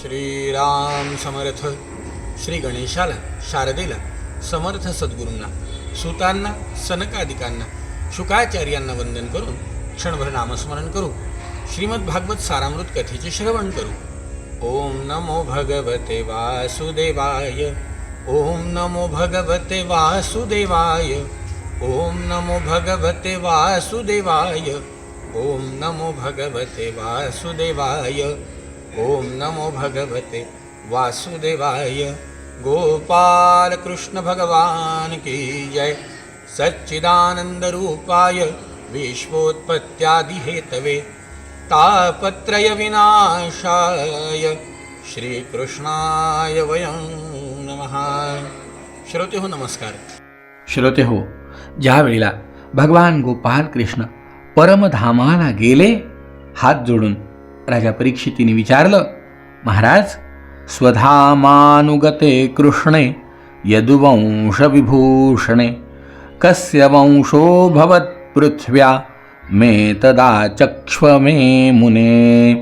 श्रीराम समर्थ. श्री गणेशाला, शारदेला, समर्थ सद्गुरूंना, सुतांना, सनकादिकांना, शुकाचार्यांना वंदन करून क्षणभर नामस्मरण करू. श्रीमद भागवत सारामृत कथेचे श्रवण करू. ओम नमो भगवते वासुदेवाय. ओम नमो भगवते वासुदेवाय. ओम नमो भगवते वासुदेवाय. ओम नमो भगवते वासुदेवाय. ओम नमो भगवते वासुदेवाय. गोपाल कृष्ण भगवान की जय. सच्चिदानंद रूपाय विश्वोत्पत्त्यादि हेतवे तापत्रय विनाशाय श्रीकृष्णाय वयं नमः. श्रोते हो नमस्कार. श्रोते हो, ज्या वेळेला भगवान गोपाल कृष्ण परमधामाला गेले, हात जोडून राजा परीक्षितीने विचारलं, महाराज, स्वधामानुगते कृष्णे यदुवंश विभूषणे कस्य वंशो भवत् पृथ्व्या मे तदा चक्ष्व मे मुने.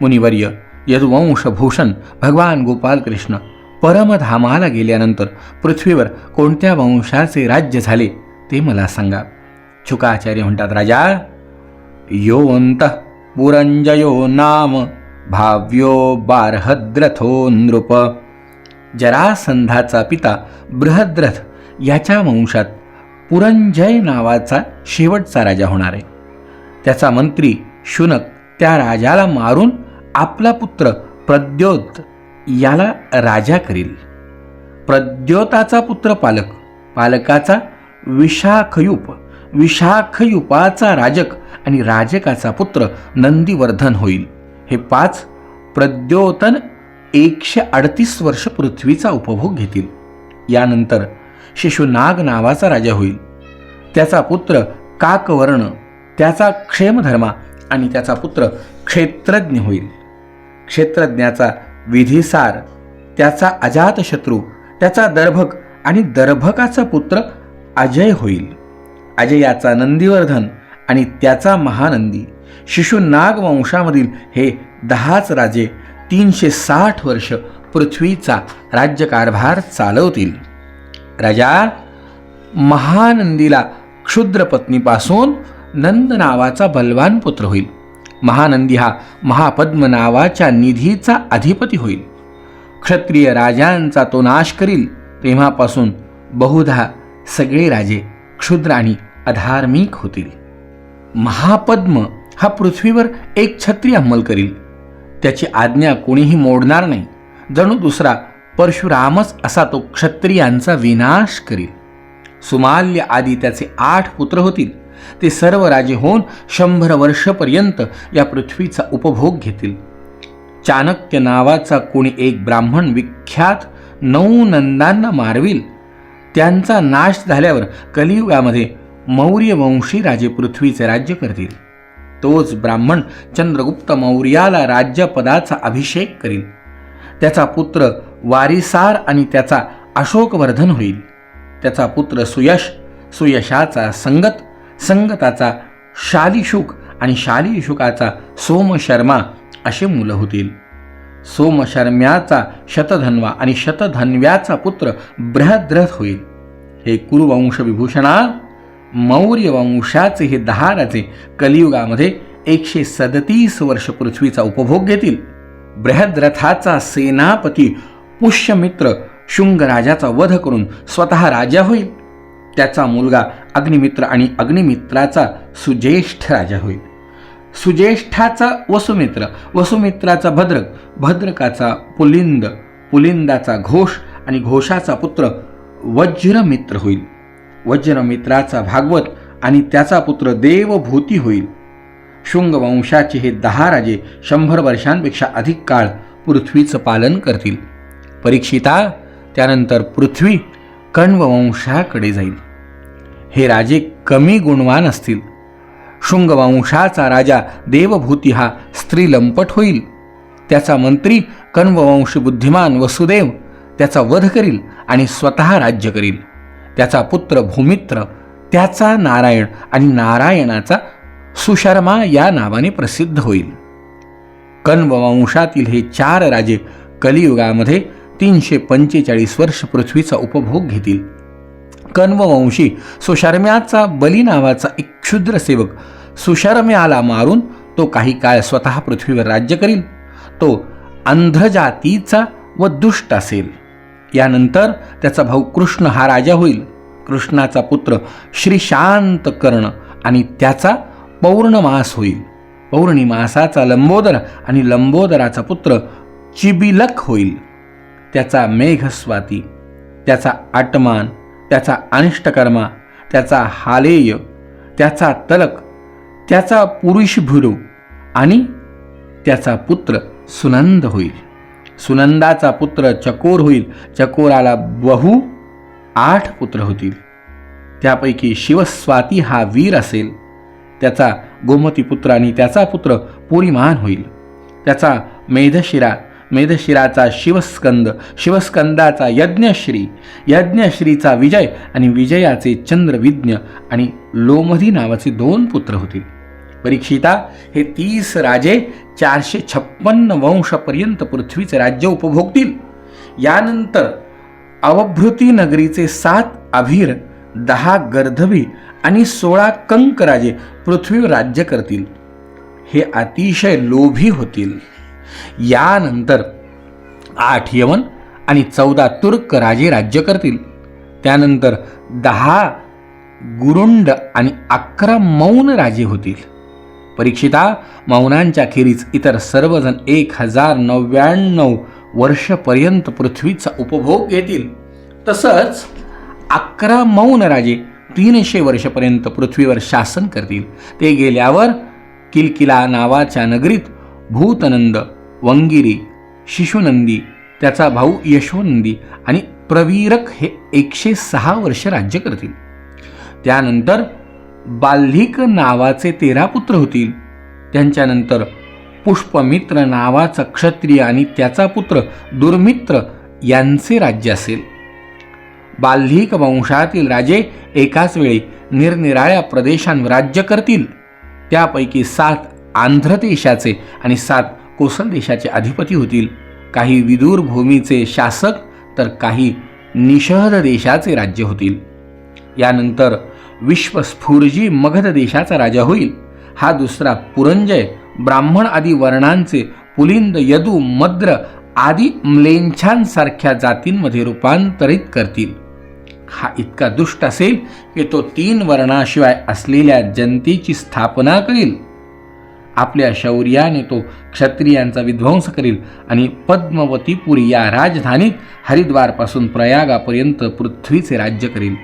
मुनिवर्य, यदुवंशभूषण भगवान गोपाल कृष्ण परमधामाला गेल्यानंतर पृथ्वीवर कोणत्या वंशाचे राज्य झाले ते मला सांगा. शुकाचार्य म्हणतात, राजा, योऽन्तः पुरंजयो नाम भाव्यो बार्हद्रथो नृप. जरासंधाचा पिता बृहद्रथ याच्या वंशात पुरंजय नावाचा शेवटचा राजा होणार आहे. त्याचा मंत्री शुनक त्या राजाला मारून आपला पुत्र प्रद्योत याला राजा करील. प्रद्योताचा पुत्र पालक, पालकाचा विशाखयूप, विशाखयूपाचा राजक आणि राजकाचा पुत्र नंदीवर्धन होईल. हे 5 प्रद्योतन 138 वर्ष पृथ्वीचा उपभोग घेतील. यानंतर शिशुनाग नावाचा राजा होईल. त्याचा पुत्र काकवर्ण, त्याचा क्षेमधर्मा आणि त्याचा पुत्र क्षेत्रज्ञ होईल. क्षेत्रज्ञाचा विधिसार, त्याचा अजातशत्रू, त्याचा दर्भक आणि दर्भकाचा पुत्र अजय होईल. अजयाचा नंदीवर्धन आणि त्याचा महानंदी. शिशुनाग वंशामधील हे 10 राजे 360 वर्ष पृथ्वीचा राज्यकारभार चालवतील. राजा, महानंदीला क्षुद्र पत्नीपासून नंद नावाचा बलवान पुत्र होईल. महानंदी हा महापद्म नावाच्या निधीचा अधिपती होईल. क्षत्रिय राजांचा तो नाश करील. तेव्हापासून बहुधा सगळे राजे क्षुद्र आणि अधार्मिक होतील. महापद्म हा पृथ्वीवर एक छत्री अंमल करील. त्याची आज्ञा कोणीही मोडणार नाही. जणू दुसरा परशुरामच असा तो क्षत्रियांचा विनाश करील. सुमाल्य आदी त्याचे 8 पुत्र होतील. ते सर्व राजे होऊन 100 वर्षपर्यंत या पृथ्वीचा उपभोग घेतील. चाणक्य नावाचा कोणी एक ब्राह्मण विख्यात 9 नंदांना मारविल. त्यांचा नाश झाल्यावर कलियुगामध्ये मौर्य वंशी राजे पृथ्वीचे राज्य करतील. तोच ब्राह्मण चंद्रगुप्त मौर्याला राज्यपदाचा अभिषेक करील. त्याचा पुत्र वारिसार आणि त्याचा अशोकवर्धन होईल. त्याचा पुत्र सुयश, सुयशाचा संगत, संगताचा शालिशुक आणि शालिशुकाचा सोमशर्मा असे मुलं होतील. सोमशर्म्याचा शतधन्वा आणि शतधन्व्याचा पुत्र बृहद्रथ होईल. हे कुरुवंश विभूषणा, मौर्य वंशाचे हे 10 राजे कलियुगामध्ये 137 वर्ष पृथ्वीचा उपभोग घेतील. बृहद्रथाचा सेनापती पुष्यमित्र शुंग राजाचा वध करून स्वतः राजा होईल. त्याचा मुलगा अग्निमित्र आणि अग्निमित्राचा सुज्येष्ठ राजा होईल. सुज्येष्ठाचा वसुमित्र, वसुमित्राचा भद्रक, भद्रकाचा पुलिंद, पुलिंदाचा घोष आणि घोषाचा पुत्र वज्रमित्र होईल. वज्रमित्राचा भागवत आणि त्याचा पुत्र देवभूती होईल. शुंग वंशाचे हे 10 राजे 100 वर्षांपेक्षा अधिक काळ पृथ्वीचं पालन करतील. परीक्षिता, त्यानंतर पृथ्वी कण्ववंशाकडे जाईल. हे राजे कमी गुणवान असतील. शुंग वंशाचा राजा देवभूती हा स्त्रीलंपट होईल. त्याचा मंत्री कण्ववंशी बुद्धिमान वसुदेव त्याचा वध करील आणि स्वतः राज्य करील. त्याचा पुत्र भूमित्र, त्याचा नारायण आणि नारायणाचा सुशर्मा या नावाने प्रसिद्ध होईल. कण्व वंशातील हे 4 राजे कलियुगामध्ये 345 वर्ष पृथ्वीचा उपभोग घेतील. कण्ववंशी सुशर्म्याचा बली नावाचा एक क्षुद्र सेवक सुशर्म्याला मारून तो काही काळ स्वतः पृथ्वीवर राज्य करील. तो अंधजातीचा व दुष्ट असेल. यानंतर त्याचा भाऊ कृष्ण हा राजा होईल. कृष्णाचा पुत्र श्री शांतकर्ण आणि त्याचा पौर्णमास होईल. पौर्णिमासाचा लंबोदर आणि लंबोदराचा पुत्र चिबिलक होईल. त्याचा मेघस्वाती, त्याचा आटमान, त्याचा अनिष्टकर्मा, त्याचा हालेय, त्याचा तलक, त्याचा पुरुषभुरू आणि त्याचा पुत्र सुनंद होईल. सुनंदाचा पुत्र चकोर होईल. चकोराला बहु 8 पुत्र होतील. त्यापैकी शिवस्वाती हा वीर असेल. त्याचा गोमतीपुत्र आणि त्याचा पुत्र पुरीमान होईल. त्याचा मेधशिराचा शिवस्कंद, शिवस्कंदाचा यज्ञश्री, यज्ञश्रीचा विजय आणि विजयाचे चंद्रविज्ञ आणि लोमधी नावाचे 2 पुत्र होतील. परीक्षिता, हे 30 राजे 456 वंशपर्यंत पृथ्वीचे राज्य उपभोगतील. यानंतर अवभृती नगरीचे 7 अभीर, 10 गर्धभी आणि 16 कंक राजे पृथ्वीवर राज्य करतील. हे अतिशय लोभी होतील. यानंतर 8 यवन आणि 14 तुर्क राजे राज्य करतील. त्यानंतर 10 गुरुंड आणि 11 मौन राजे होतील. परीक्षिता, मौनांच्या खेरीज इतर सर्वजण 1099 वर्षपर्यंत पृथ्वीचा उपभोग घेतील. तसंच 11 मौन राजे 300 वर्षपर्यंत पृथ्वीवर शासन करतील. ते गेल्यावर किलकिला नावाच्या नगरीत भूतनंद, वंगिरी, शिशुनंदी, त्याचा भाऊ यशोनंदी आणि प्रवीरक हे 106 वर्ष राज्य करतील. त्यानंतर बाल्हिक नावाचे 13 पुत्र होतील. त्यांच्यानंतर पुष्पमित्र नावाचा क्षत्रिय आणि त्याचा पुत्र दुर्मित्र यांचे राज्य असेल. बाल्हिक वंशातील राजे एकाच वेळी निरनिराळ्या प्रदेशांवर राज्य करतील. त्यापैकी 7 आंध्र देशाचे आणि 7 कोसल देशाचे अधिपती होतील. काही विदूर भूमीचे शासक तर काही निषध देशाचे राज्य होतील. यानंतर विश्वस्फूर्जी मगध देशाचा राजा होईल. हा दुसरा पुरंजय ब्राह्मण आदी वर्णांचे पुलिंद, यदू, मद्र आदी म्लेच्छांसारख्या जातींमध्ये रूपांतरित करतील. हा इतका दुष्ट असेल की तो 3 वर्णाशिवाय असलेल्या जनतेची स्थापना करील. आपल्या शौर्याने तो क्षत्रियांचा विध्वंस करील आणि पद्मवतीपुरी या राजधानीत हरिद्वारपासून प्रयागापर्यंत पृथ्वीचे राज्य करील.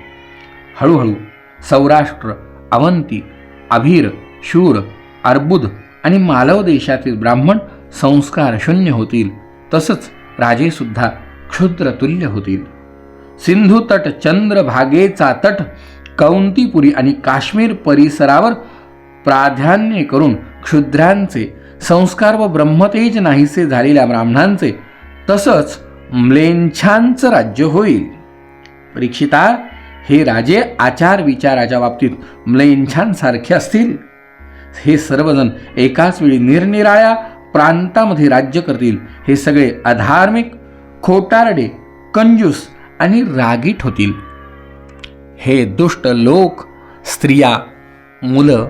हळूहळू सौराष्ट्र, अवंती, अभीर, शूर, अर्बुद आणि मालव देशातील ब्राह्मण संस्कार शून्य होतील. तसंच राजेसुद्धा क्षुद्रतुल्य होतील. सिंधू तट, चंद्रभागेचा तट, कौंतीपुरी आणि काश्मीर परिसरावर प्राधान्य करून क्षुद्रांचे संस्कार व ब्रह्मतेज नाहीसे झालेल्या ब्राह्मणांचे तसंच म्लेच्छांचं राज्य होईल. परीक्षिता, हे राजे आचार विचाराच्या बाबतीत म्लेच्छांसारखे असतील. हे सर्वजण एकाच वेळी निरनिराळ्या प्रांतामध्ये राज्य करतील. हे सगळे अधार्मिक, खोटारडे, कंजूस आणि रागीट होतील. हे दुष्ट लोक, स्त्रिया, मुलं,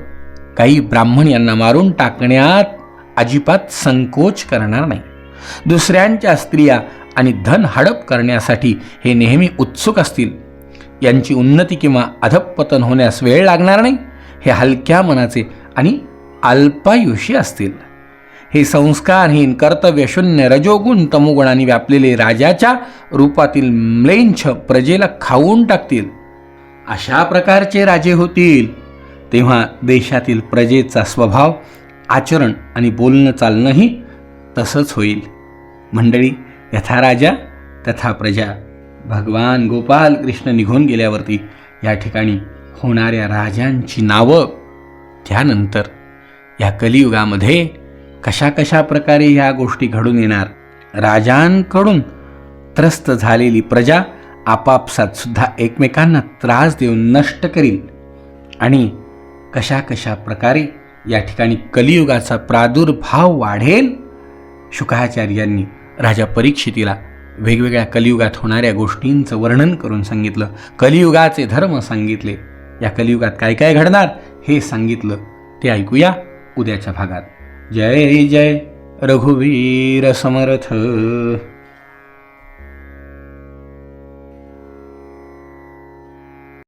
काही ब्राह्मण यांना मारून टाकण्यात अजिबात संकोच करणार नाही. दुसऱ्यांच्या स्त्रिया आणि धन हडप करण्यासाठी हे नेहमी उत्सुक असतील. यांची उन्नती किंवा अधःपतन होण्यास वेळ लागणार नाही. हे हलक्या मनाचे आणि अल्पायुषी असतील. हे संस्कारहीन, कर्तव्यशून्य, रजोगुण, तमोगुणांनी व्यापलेले राजाच्या रूपातील म्लेच्छ प्रजेला खाऊन टाकतील. अशा प्रकारचे राजे होतील. तेव्हा देशातील प्रजेचा स्वभाव, आचरण आणि बोलणं चालणंही तसंच होईल. मंडळी, यथा राजा तथा प्रजा. भगवान गोपाल कृष्ण निघून गेल्यावरती या ठिकाणी होणाऱ्या राजांची नावं, त्यानंतर या कलियुगामध्ये कशा कशा प्रकारे ह्या गोष्टी घडून येणार, राजांकडून त्रस्त झालेली प्रजा आपापसात सुद्धा एकमेकांना त्रास देऊन नष्ट करील आणि कशा कशा प्रकारे या ठिकाणी कलियुगाचा प्रादुर्भाव वाढेल शुकाचार्यांनी राजा परीक्षितीला वेगवेगळ्या कलियुगात होणाऱ्या गोष्टींचं वर्णन करून सांगितलं. कलियुगाचे धर्म सांगितले. या कलियुगात काय काय घडणार हे सांगितलं. ते ऐकूया उद्याच्या भागात. जय जय रघुवीर समर्थ.